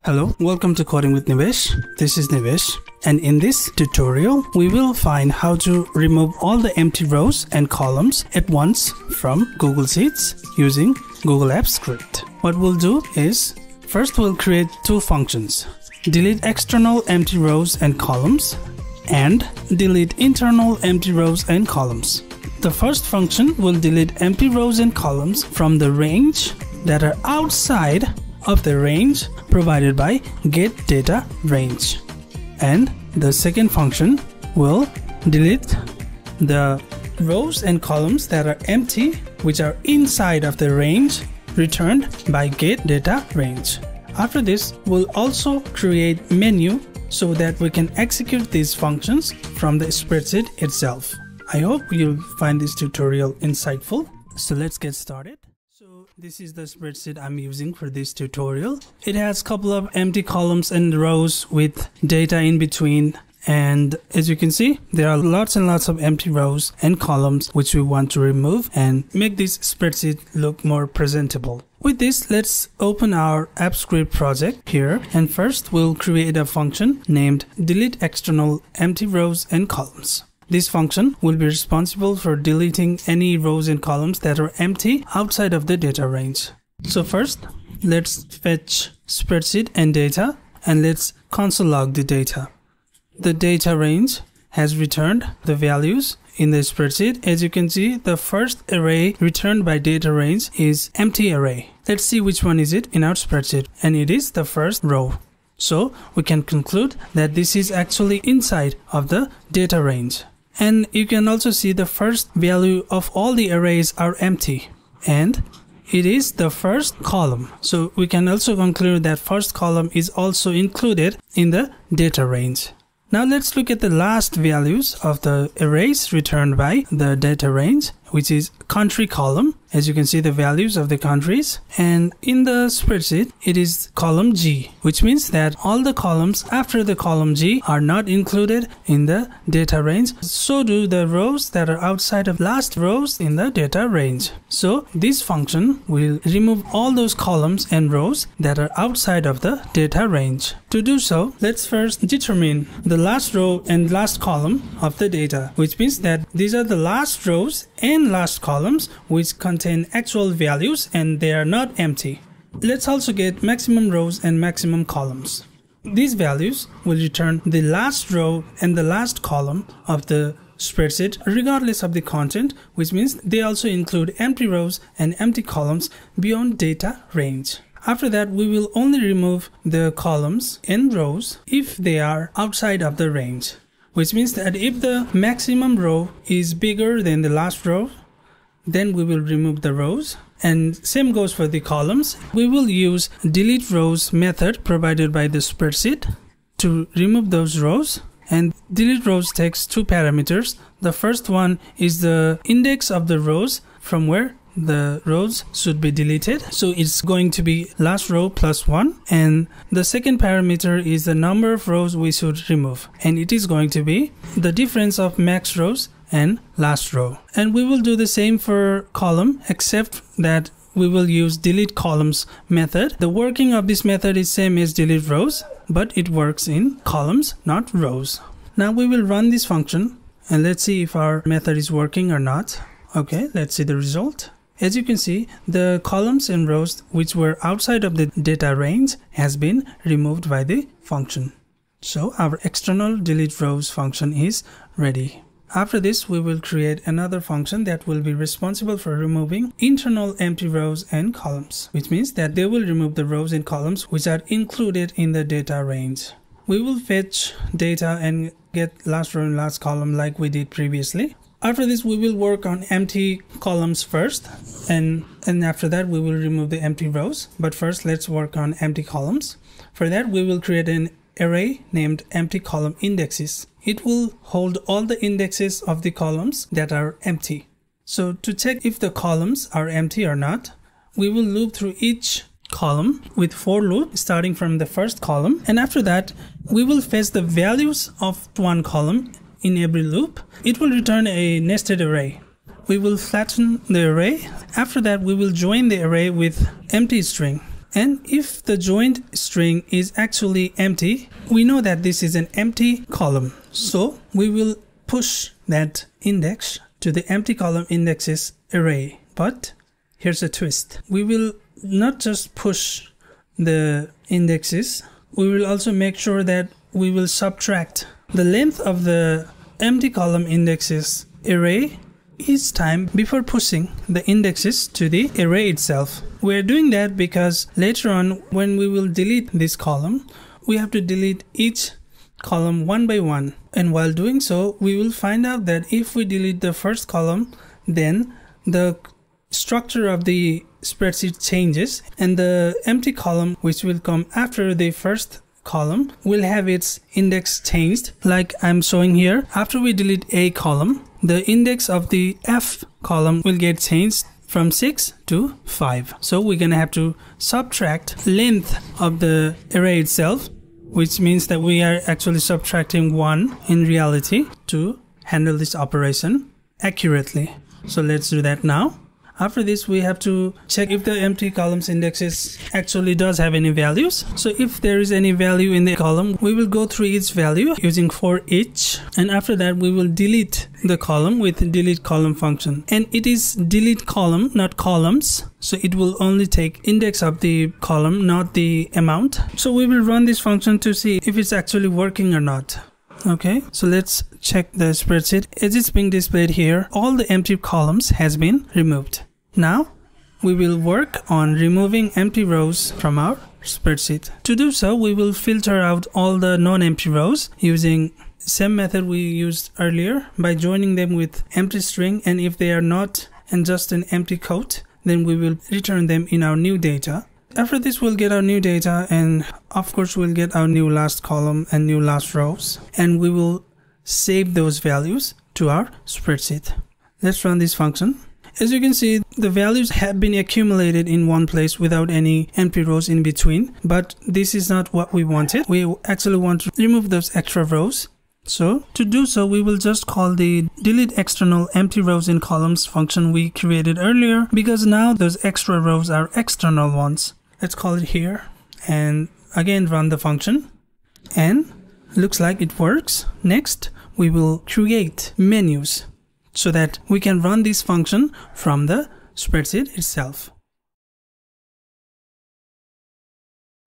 Hello, welcome to Coding with Nivesh. This is Nivesh, and in this tutorial we will find how to remove all the empty rows and columns at once from Google Sheets using Google Apps script. What we'll do is, first we'll create two functions: delete external empty rows and columns and delete internal empty rows and columns. The first function will delete empty rows and columns from the range that are outside of the range provided by getDataRange, and the second function will delete the rows and columns that are empty, which are inside of the range returned by getDataRange. After this, we'll also create menu so that we can execute these functions from the spreadsheet itself. I hope you'll find this tutorial insightful. So let's get started. So this is the spreadsheet I'm using for this tutorial. It has a couple of empty columns and rows with data in between. And as you can see, there are lots and lots of empty rows and columns which we want to remove and make this spreadsheet look more presentable. With this, let's open our app script project here, and first we'll create a function named delete external empty rows and columns. This function will be responsible for deleting any rows and columns that are empty outside of the data range. So first, let's fetch spreadsheet and data, and let's console log the data. The data range has returned the values in the spreadsheet. As you can see, the first array returned by data range is empty array. Let's see which one is it in our spreadsheet, and it is the first row. So we can conclude that this is actually inside of the data range. And you can also see the first value of all the arrays are empty, and it is the first column. So we can also conclude that first column is also included in the data range. Now let's look at the last values of the arrays returned by the data range, which is country column. As you can see, the values of the countries, and in the spreadsheet it is column G, which means that all the columns after the column G are not included in the data range. So do the rows that are outside of last rows in the data range. So this function will remove all those columns and rows that are outside of the data range. To do so, let's first determine the last row and last column of the data, which means that these are the last rows and last columns which contain actual values and they are not empty. Let's also get maximum rows and maximum columns. These values will return the last row and the last column of the spreadsheet regardless of the content, which means they also include empty rows and empty columns beyond data range. After that, we will only remove the columns and rows if they are outside of the range, which means that if the maximum row is bigger than the last row, then we will remove the rows. And same goes for the columns. We will use delete rows method provided by the spreadsheet to remove those rows. And delete rows takes two parameters. The first one is the index of the rows from where the rows should be deleted. So it's going to be last row plus 1. And the second parameter is the number of rows we should remove. And it is going to be the difference of max rows and last row. And we will do the same for column, except that we will use delete columns method. The working of this method is same as delete rows, but it works in columns, not rows. Now we will run this function and let's see if our method is working or not. Okay, let's see the result. As you can see, the columns and rows which were outside of the data range has been removed by the function. So our external delete rows function is ready. After this, we will create another function that will be responsible for removing internal empty rows and columns, which means that they will remove the rows and columns which are included in the data range. We will fetch data and get last row and last column like we did previously. After this, we will work on empty columns first, and after that we will remove the empty rows. But first, let's work on empty columns. For that, we will create an array named empty column indexes. It will hold all the indexes of the columns that are empty. So to check if the columns are empty or not, we will loop through each column with for loop starting from the first column, and after that we will fetch the values of one column in every loop. It will return a nested array. We will flatten the array. After that, we will join the array with empty string. And if the joined string is actually empty, we know that this is an empty column. So we will push that index to the empty column indexes array. But here's a twist. We will not just push the indexes, we will also make sure that we will subtract the length of the empty column indexes array each time before pushing the indexes to the array itself. We're doing that because later on when we will delete this column, we have to delete each column one by one. And while doing so, we will find out that if we delete the first column, then the structure of the spreadsheet changes, and the empty column which will come after the first column will have its index changed, like I'm showing here. After we delete a column, the index of the F column will get changed from 6 to 5. So we're gonna have to subtract length of the array itself, which means that we are actually subtracting 1 in reality to handle this operation accurately. So let's do that now. After this, we have to check if the empty columns indexes actually does have any values. So if there is any value in the column, we will go through each value using for each. And after that, we will delete the column with delete column function. And it is delete column, not columns. So it will only take index of the column, not the amount. So we will run this function to see if it's actually working or not. Okay, so let's check the spreadsheet. As it's being displayed here, all the empty columns has been removed. Now we will work on removing empty rows from our spreadsheet. To do so, we will filter out all the non-empty rows using same method we used earlier by joining them with empty string, and if they are not and just an empty quote, then we will return them in our new data. After this, we'll get our new data, and of course we'll get our new last column and new last rows, and we will save those values to our spreadsheet. Let's run this function. As you can see, the values have been accumulated in one place without any empty rows in between, but this is not what we wanted. We actually want to remove those extra rows. So to do so, we will just call the delete external empty rows in columns function we created earlier, because now those extra rows are external ones. Let's call it here and again run the function, and looks like it works. Next, we will create menus so that we can run this function from the spreadsheet itself.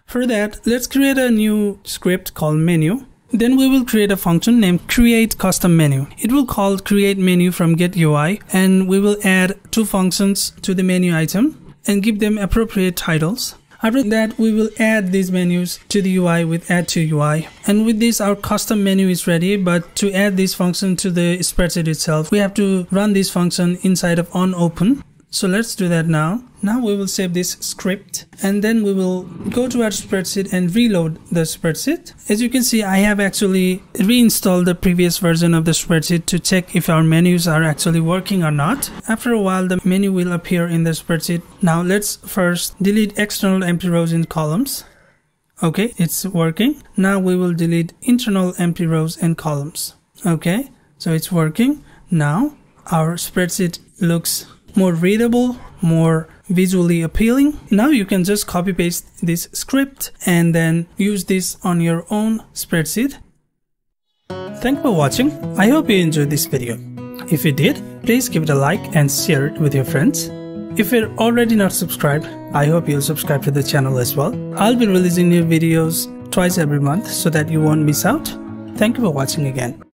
For that, let's create a new script called menu. Then we will create a function named create custom menu. It will call create menu from get UI, and we will add 2 functions to the menu item and give them appropriate titles. After that, we will add these menus to the UI with add to UI. And with this, our custom menu is ready. But to add this function to the spreadsheet itself, we have to run this function inside of onOpen. So let's do that now. Now we will save this script, and then we will go to our spreadsheet and reload the spreadsheet. As you can see, I have actually reinstalled the previous version of the spreadsheet to check if our menus are actually working or not. After a while, the menu will appear in the spreadsheet. Now let's first delete external empty rows in columns. Okay, it's working. Now we will delete internal empty rows and columns. Okay, so it's working. Now our spreadsheet looks more readable, more visually appealing. Now you can just copy paste this script and then use this on your own spreadsheet. Thanks for watching. I hope you enjoyed this video. If you did, please give it a like and share it with your friends. If you're already not subscribed, I hope you'll subscribe to the channel as well. I'll be releasing new videos twice every month so that you won't miss out. Thank you for watching again.